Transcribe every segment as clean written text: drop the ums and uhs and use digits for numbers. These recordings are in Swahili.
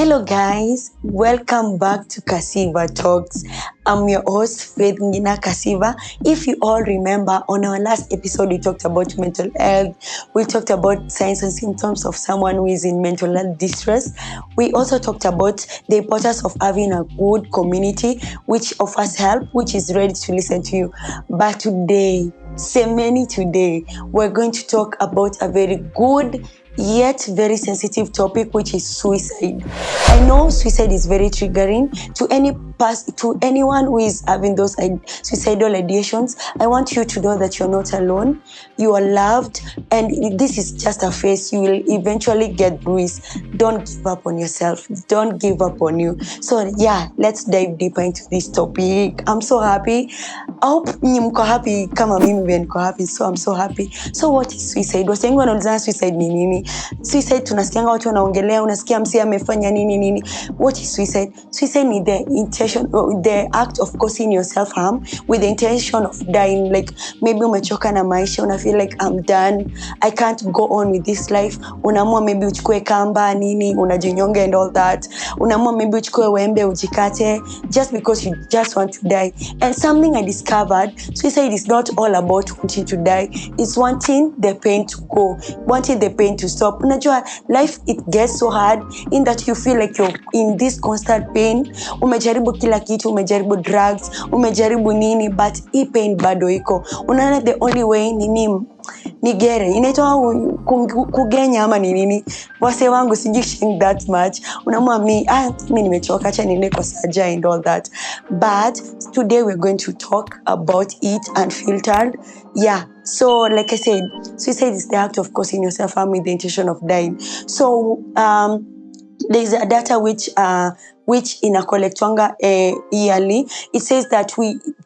Hello guys, welcome back to Kasiva Talks. I'm your host Faith Ngina Kasiva. If you all remember, on our last episode we talked about mental health. We talked about signs and symptoms of someone who is in mental health distress. We also talked about the importance of having a good community which offers help, which is ready to listen to you. But today, we're going to talk about a very good yet very sensitive topic, which is suicide. I know suicide is very triggering to anyone who is having those suicidal ideations. I want you to know that you're not alone. You are loved, and this is just a phase. You will eventually get bruised. Don't give up on yourself. Don't give up on you. So yeah, let's dive deeper into this topic. I'm so happy. I hope mko happy kama mimi vile niko happy. So I'm so happy. So what is suicide? Watu wengi wanaulizana suicide ni nini? Suicide tunasikianga watu wanaongelea, unasikia msi amefanya nini. What is suicide? Suicide is the act of causing yourself harm with the intention of dying. Like maybe umechoka na maisha, una feel like I'm done, I can't go on with this life. Unaamua maybe uchukue kamba nini, unajinyonga and all that. Unaamua maybe uchukue wembe ujikate just because you just want to die. And something I discovered, suicide is not all about wanting to die. It's wanting the pain to go, wanting the pain to stop. Unajua life, it gets so hard in that you feel like you're in this constant pain. Umejaribu kila kitu, umejaribu drugs, umejaribu nini, but hii pain bado iko. Unaona the only way ni gere inaitwa kugenya ama ni nini. Wase wangu sijui that much. Unaamua mimi nimechoka, acha niende kwa saja and all that. But today we're going to talk about it unfiltered. Yeah, so like I said, suicide is the act of causing yourself harm with the intention of dying. So there's a data which inakollectwanga yearly. It says that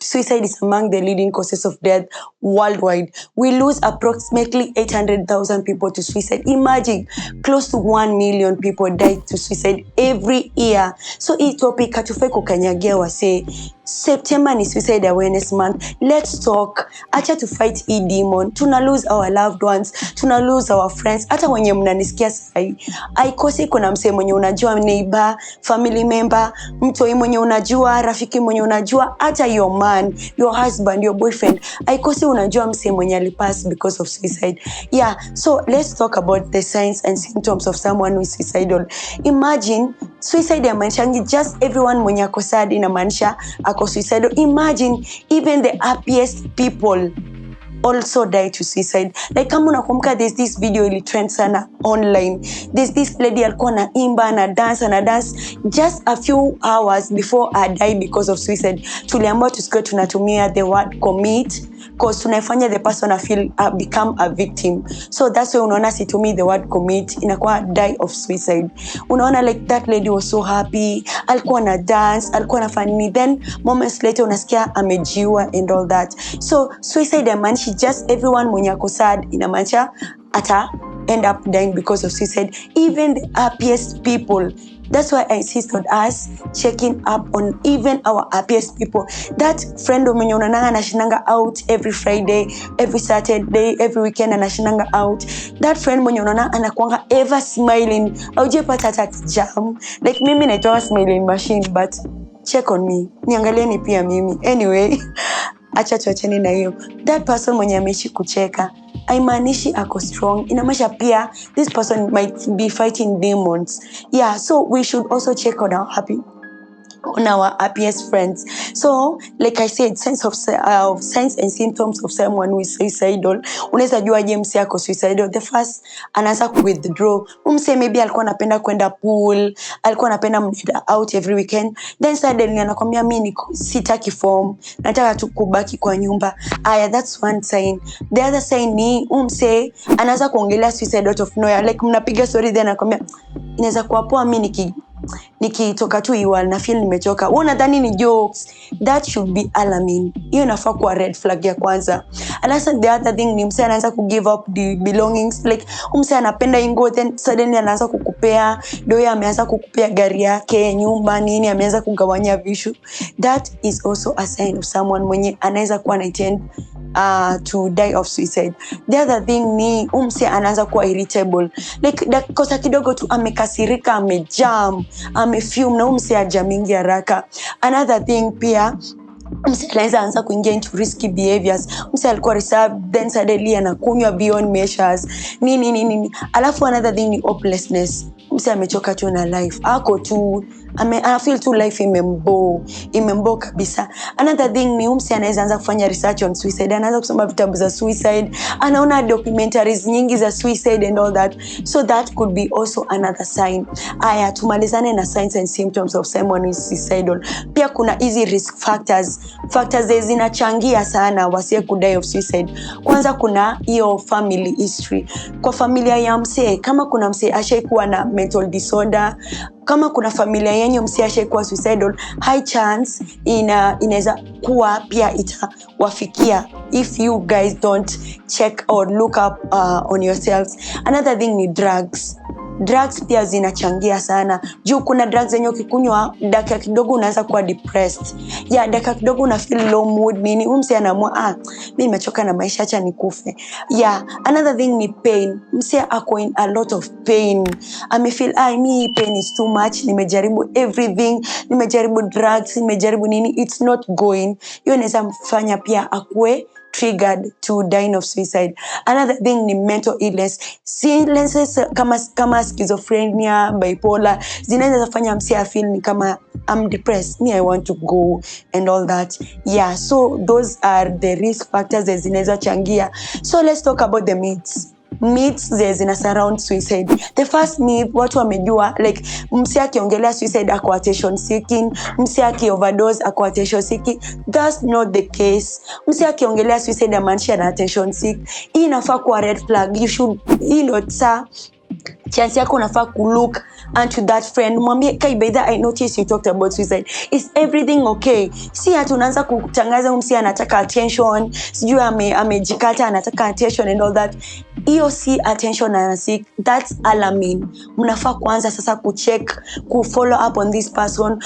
suicide is among the leading causes of death worldwide. We lose approximately 800,000 people to suicide. Imagine, close to 1 million people die to suicide every year. So hii topic hatufai kukanyagia wase. September ni Suicide Awareness Month. Let's talk. Acha to fight hii demon. Tuna lose our loved ones. Tuna lose our friends. Hata wenye mnanisikia sahi, haikosi kuna msee mwenye unajua, neighbor, family member, mtu mwenye unajua, rafiki mwenye unajua, hata your man, your husband, your boyfriend, haikosi unajua msee mwenye alipass because of suicide. Yeah, so let's talk about the signs and symptoms of someone who is suicidal. Imagine suicide ya manishangi just everyone mwenye ako sad inamaanisha ako suicidal. Imagine even the happiest people also die to suicide. Like kama unakumbuka, there's this video ili trend sana online. There's this lady alikuwa na imba na dance just a few hours before I die because of suicide. Tuliambiwa tusikue tunatumia the word commit because tunaifanya the person become a victim. So that's why unaona situmi the word commit, inakuwa die of suicide. Unaona like that lady was so happy, alikuwa na dance, alikuwa na funny, then moments later unasikia amejiua and all that. So suicide inamaanisha just everyone mwenye ako sad, inamaanisha ata end up dying because of suicide. Even the happiest people. That's why I insist on us checking up on even our happiest people. That friend mwenye unananga anashinanga out every Friday, every Saturday, every weekend anashinanga out. That friend mwenye unananga anakuanga ever smiling. Haujapata hata jam. Like mimi naitwa smiling machine, but check on me. Niangalieni pia mimi. Anyway, acha tuachane na hiyo. That person mwenye ameishi kucheka, haimaanishi ako strong. Inamaanisha pia this person might be fighting demons. Yeah, so we should also check on our happiest friends. So like I said, signs and symptoms of someone who is suicidal. Unaweza jua James yako suicidal. The first, anaanza withdraw. Umse maybe alikuwa anapenda kwenda pool, alikuwa anapenda mnida out every weekend, then suddenly anakwambia mimi sitaki form, nataka tu kubaki kwa nyumba. That's one sign. The other sign ni umse anaanza kuongelea suicide out of nowhere. Like mnapiga story, then anakwambia inaweza kuwa poa mimi nikitoka tu iwa na feel nimechoka. Wewe unadhani ni jokes? That should be alarming. Hiyo inafaa kuwa red flag ya kwanza. And the other thing ni msee anaanza ku give up the belongings, like msee anapenda ingo then suddenly anaanza kukupea doya, ameanza kukupea gari yake, nyumba, nini, ameanza kugawanya vishu. That is also a sign of someone mwenye anaweza kuwa na intent to die of suicide. The other thing ni msee anaanza kuwa irritable, like kosa kidogo tu amekasirika, amejam, amefume, na msee ajamingi haraka. Another thing pia, msee anaweza anza kuingia into risky behaviors. Msee alikuwa reserved then suddenly anakunywa beyond measures, nini. Alafu another thing ni hopelessness. Msee amechoka tu na life, ako tu I feel tu life imembo kabisa. Another thing ni msee anaweza anza kufanya research on suicide, anaanza kusoma vitabu za suicide, anaona documentaries nyingi za suicide and all that. So that could be also another sign. Aya, tumalizane na signs and symptoms of someone who is suicidal. Pia kuna easy risk factors zinachangia sana wasie kudie of suicide. Kwanza kuna hiyo family history. Kwa familia ya msee, kama kuna msee ashaikuwa na mental disorder, kama kuna familia yenye msee ashaikuwa suicidal, high chance inaweza kuwa pia itawafikia if you guys don't check or look up on yourselves. Another thing ni drugs pia zinachangia sana. Juu kuna drugs zenye ukikunywa dakika kidogo unaanza kuwa depressed. Dakika kidogo una feel low mood, nini, msee anaamua mimi nimechoka na maisha, acha nikufe. Another thing ni pain. Msee ako in a lot of pain. Feel me pain is too much. Nimejaribu everything. Nimejaribu drugs, nimejaribu nini, it's not going. Hiyo inaweza mfanya pia akue triggered to die of suicide. Another thing ni mental illness. Illnesses kama schizophrenia, bipolar zinaweza fanya msee feel ni kama I'm depressed, me I want to go and all that. So those are the risk factors that zinaweza changia. So let's talk about the myths zina surround suicide. The first myth watu wamejua, like msee akiongelea suicide ako attention seeking, msee akioverdose ako attention seeking. That's not the case. Msee akiongelea suicide amaanisha na attention seek. Hii inafaa kuwa red flag. You should chance yako unafaa look unto that friend, mwambie kai, by that I noticed you talked about suicide, is everything okay? Si hata unaanza kutangaza msee anataka attention, sijui amejikata anataka attention and all that. Hiyo si attention na seek, that's alarming. Mnafaa kuanza sasa kucheck, follow up on this person,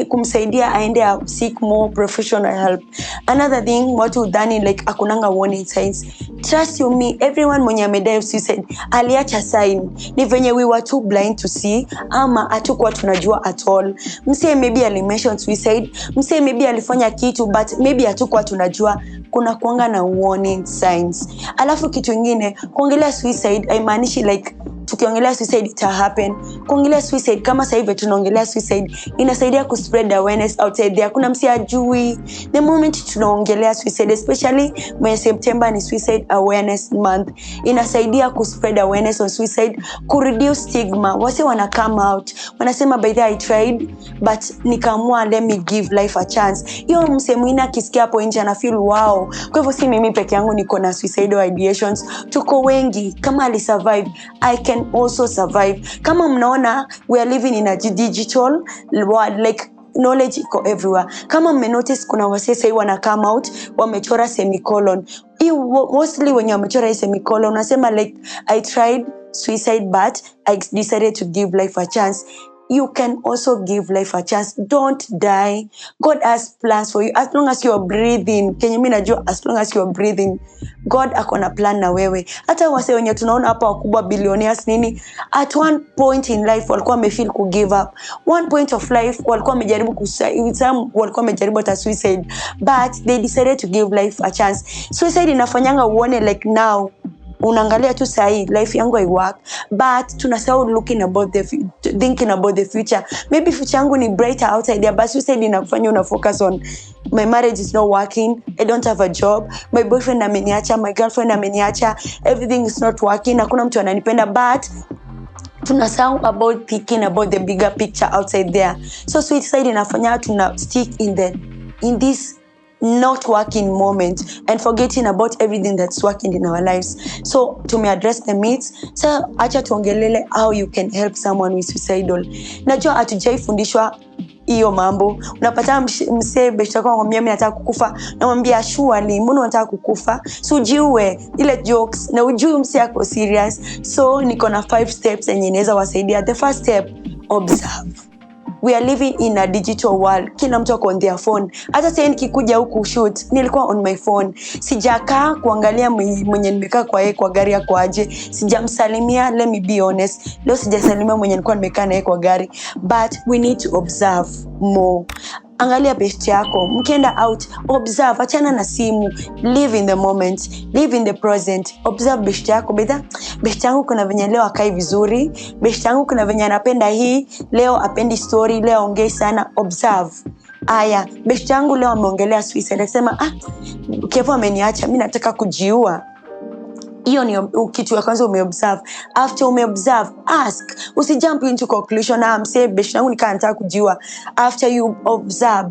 kumsaidia aende seek more professional help. Another thing watu udhani like akunanga warning signs. Trust you me, everyone mwenye amedie of suicide aliacha sign. Ni venye we were too blind to see, ama hatukuwa tunajua at all. Msee maybe alimention suicide, msee maybe alifanya kitu but maybe hatukuwa tunajua. Kuna kuanga na warning signs. Alafu kitu kingine, kuongelea suicide haimaanishi like tukiongelea suicide it happen. Kuongelea suicide kama sasa hivi tunaongelea suicide inasaidia ku spread awareness outside there. Kuna msee ajui. The moment tunaongelea suicide, especially when September ni suicide awareness month, inasaidia ku spread awareness on suicide, ku reduce stigma. Wase wana come out, wanasema by the I tried but nikaamua let me give life a chance. Hiyo msee mwingine akisikia hapo nje ana feel wow. Kwa hivyo si mimi peke yangu niko na suicidal ideations, tuko wengi. Kama ali survive, I can also survive. Kama mnaona we are living in a digital world, like knowledge iko everywhere. Kama mmenotice kuna wasee sasa wana come out wamechora semicolon. Mostly when wamechora semicolon unasema like I tried suicide but I decided to give life a chance. You can also give life a chance. Don't die. God has plans for you. As long as you are breathing. Kenye mimi najua, as long as you are breathing, God akona plan na wewe. Hata wase wenye tunaona hapa wakubwa billionaires nini, at one point in life walikuwa wamefeel ku give up. One point of life walikuwa wamejaribu walikuwa wamejaribu hata suicide, but they decided to give life a chance. Suicide inafanyanga uone like now unaangalia tu sahi life yangu I work, but tunasahau thinking about the future. Maybe future yangu ni brighter outside there, but suicide inakufanya una focus on my marriage is not working, I don't have a job, my boyfriend ameniacha, my girlfriend ameniacha, everything is not working, hakuna mtu ananipenda, but tunasahau about thinking about the bigger picture outside there. So suicide inafanya tuna stick in this not working moment and forgetting about everything that's working in our lives. So to me address the myths. So acha tuongelele how you can help someone with suicidal. Najua hatujaifundishwa hiyo mambo. Unapata msee beshta kwa mwambia mimi nataka kukufa, na mwambia surely mbona unataka kukufa, so ujiue, ile jokes na ujui msee ako serious. So niko na 5 steps yenye inaweza wasaidia. The first step, observe. We are living in a digital world. Kila mtu on their phone. Hata sasa nikikuja huku shoot, nilikuwa on my phone. Sijakaa kuangalia mwenye nimekaa kwa gari yako aje. Sijamsalimia, let me be honest. Leo sijasalimia mwenye nilikuwa nimekaa naye kwa gari. But we need to observe more. Angalia best yako, mkienda out, observe, achana na simu, live in the moment, live in the present, observe best yako. Best yangu kuna venye leo akai vizuri, best yangu kuna venye anapenda hii, leo apendi story, leo ongei sana, observe. Aya, best yangu leo ameongelea suicide, akisema Kevo ameniacha, mimi nataka kujiua. Hiyo ni kitu ya kwanza umeobserve. After umeobserve, ask. Usijump into conclusion. Say best yangu nataka kujiua. After you observe,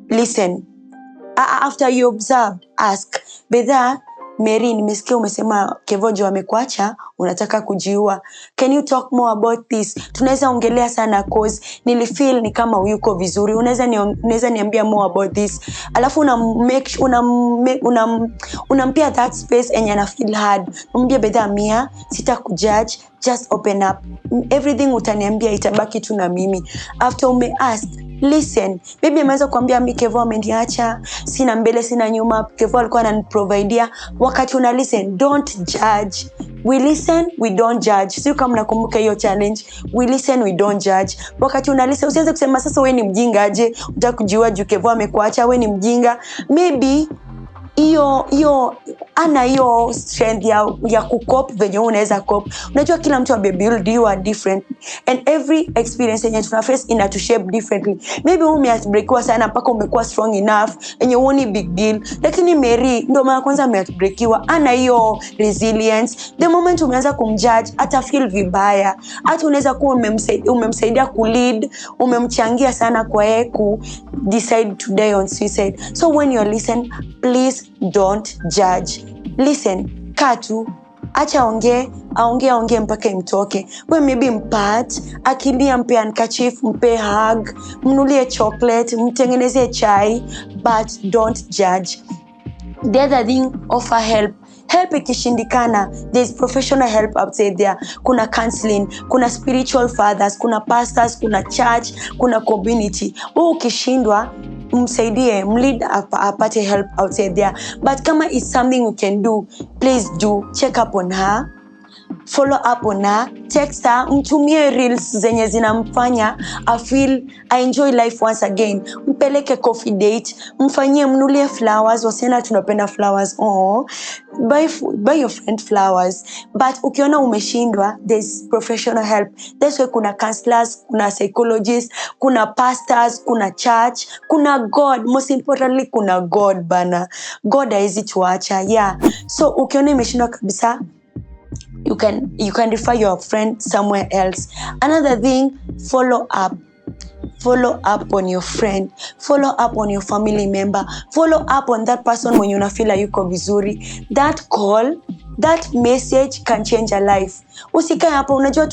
listen. After you observe, ask. Bedha Mary, nimesikia umesema Kevojo amekuacha, unataka kujiua. Can you talk more about this? Tunaweza ongelea sana cause nilifeel ni kama uyuko vizuri. Unaweza niambia more about this. Alafu unampia that space enye na feel hard. Umbia bedha Mia, sita kujudge, just open up. Everything utaniambia itabaki tu na mimi. After ume ask, listen. Baby ameweza kuambia mimi Kevo ameniacha, sina mbele sina nyuma, Kevo alikuwa ananiprovidea. Wakati una listen, don't judge. We listen, we don't judge. Sio kama nakumbuka hiyo challenge. We listen, we don't judge. Wakati una listen, usianze kusema sasa wewe ni mjinga aje, unataka kujiua juu Kevo amekuacha, wewe ni mjinga. Maybe hiyo ana hiyo strength ya kukop venye unaweza cope. Unajua kila mtu amebuild, you are different and every experience yenye tuna face ina to shape differently. Maybe umeheartbreakiwa sana mpaka umekuwa strong enough and you won't big deal, lakini Mary ndo mara kwanza ameheartbreakiwa, ana hiyo resilience. The moment umeanza kumjudge ata feel vibaya. Hata unaweza kuwa umemsaidia kulead, umemchangia sana kwa yeye ku decide to die on suicide. So when you listen, please don't judge. Listen, katu, acha aongee mpaka imtoke. We maybe mpat, akilia mpe handkerchief, mpe hug, mnulie chocolate, mtengeneze chai, but don't judge. The other thing, offer help. Help ikishindikana, there's professional help outside there. Kuna counseling, kuna spiritual fathers, kuna pastors, kuna church, kuna community. Ukishindwa, msaidie, mlead apate help outside there. But kama it's something you can do, please do. Check up on her, follow up on her, text her, mtumie reels zenye zinamfanya I enjoy life once again. Mpeleke coffee date, mfanyie, mnulie flowers. Wasichana tunapenda flowers. Buy your friend flowers. But ukiona umeshindwa, there's professional help. That's why kuna counselors, kuna psychologists, kuna pastors, kuna church, kuna God. Most importantly, kuna God bana. God haizi tuacha. Yeah. So ukiona umeshindwa kabisa, you can refer your friend somewhere else. Another thing, follow up on your friend, follow up on your family member, follow up on that person when you feel like yuko vizuri. That call, that message can change a life. Usikae hapo, unajua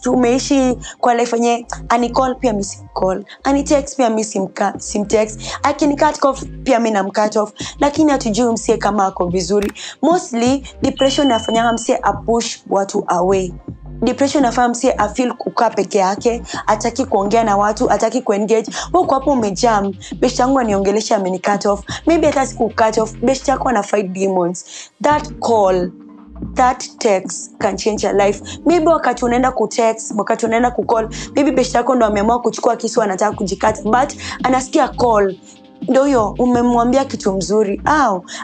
tumeishi kwa life yenye anicall pia mimi call, anitext pia mimi simtext, akinicut off pia mimi namcut off, lakini hatujui msie kama ako vizuri. Mostly depression inafanya msie push watu away. Depression inafanya msie feel kukaa peke yake, hataki kuongea na watu, hataki kuengage. Huko hapo umejam, best yangu aniongelesha cut off. Maybe hata siku cut off, best yako ana fight demons. That call, that text can change your life. Maybe wakati unaenda kutext, wakati unaenda kucall, maybe best yako ndo ameamua kuchukua kisu anataka kujikata, but anasikia call. Ndio hiyo umemwambia kitu mzuri,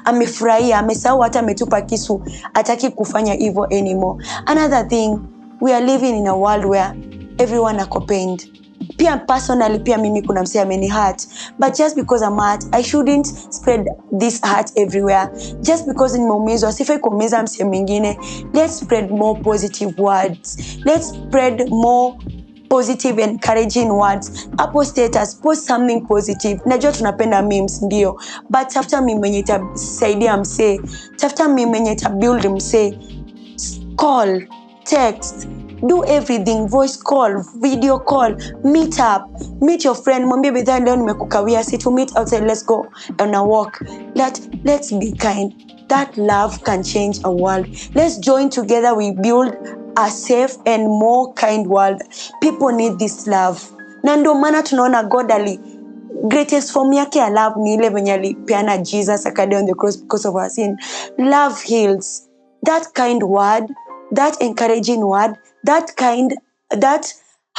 amefurahia, amesahau hata ametupa kisu, hataki kufanya hivyo anymore. Another thing, we are living in a world where everyone are pained. Pia personally, pia mimi kuna msee ameni hurt, but just because I'm hurt, I shouldn't spread this hurt everywhere. Just because nimeumizwa, sifai kuumiza msee mwingine. Let's spread more positive words. Let's spread more positive encouraging words. Hapo status post something positive. Najua tunapenda memes ndio, but tafuta meme mwenye itasaidia msee, tafuta meme mwenye itabuild msee. Call, text, do everything, voice call, video call, meet up, meet your friend, mwambie bidhaa leo nimekukawia, si to meet outside, let's go on a walk. Let's be kind. That love can change a world. Let's join together, we build a safe and more kind world. People need this love. Na ndio maana tunaona God greatest form yake ya love ni ile venye alipeana Jesus akade on the cross because of our sin. Love heals. That kind word, that encouraging word, that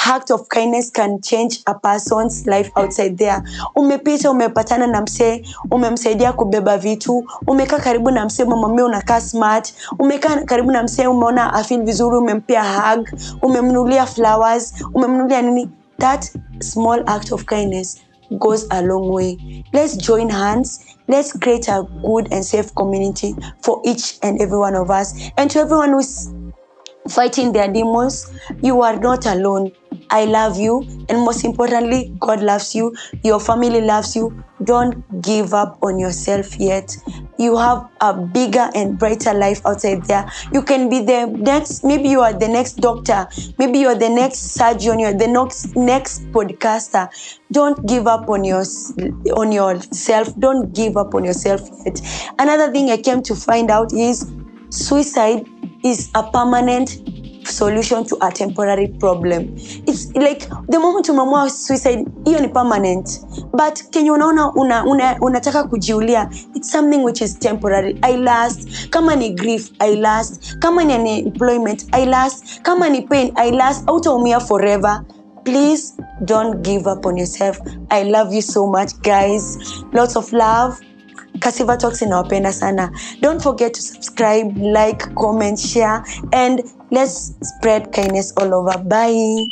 act of kindness can change a person's life outside there. Umepita, umepatana na msee, umemsaidia kubeba vitu, umekaa karibu na msee, umemwambia unakaa smart, umekaa karibu na msee, umeona afeel vizuri, umempea hug, umemnunulia flowers, umemnunulia nini. That small act of kindness goes a long way. Let's join hands. Let's create a good and safe community for each and every one of us. And to everyone who's fighting their demons, you are not alone. I love you, and most importantly, God loves you. Your family loves you. Don't give up on yourself yet. You have a bigger and brighter life outside there. You can be the next, maybe you are the next doctor, maybe you are the next surgeon, you are the next podcaster. Don't give up on yourself. Don't give up on yourself yet. Another thing I came to find out is suicide is a permanent solution to a temporary problem. It's like the moment umeamua suicide, hiyo ni permanent, but kenye unaona unataka kujiulia, it's something which is temporary. I last. Kama ni grief, I last. Kama ni unemployment, I last. Kama ni pain, I last. Hautaumia forever. Please don't give up on yourself. I love you so much, guys. Lots of love. Kasiva Talks inawapenda sana. Don't forget to subscribe, like, comment, share, and let's spread kindness all over. Bye.